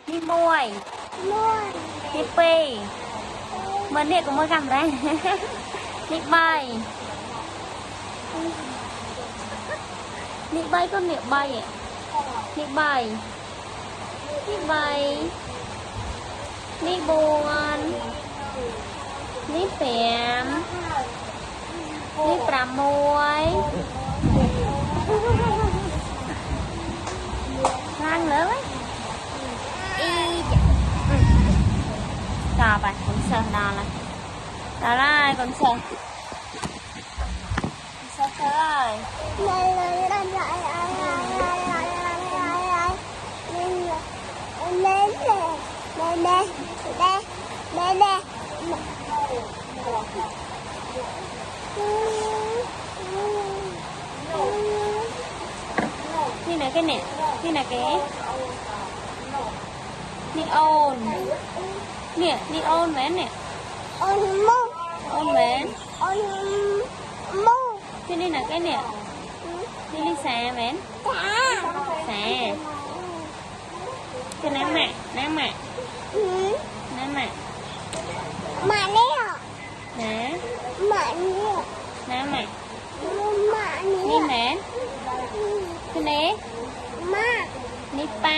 đi môi đi pi mình đi cũng mới cầm đây đi bay con niệm bay đi bay đi buồn đi phèm đi pram môi răng lớn ấy chào bạn con sờ nào này đó là con sờ ơiนี่นะcái nèนี่นะcái neon nè neon mến nè ôn mến cái này là cái nè cái ly xà mến xà cái nám mạ nám mạ nè nám mạ đi mến cái này đi pa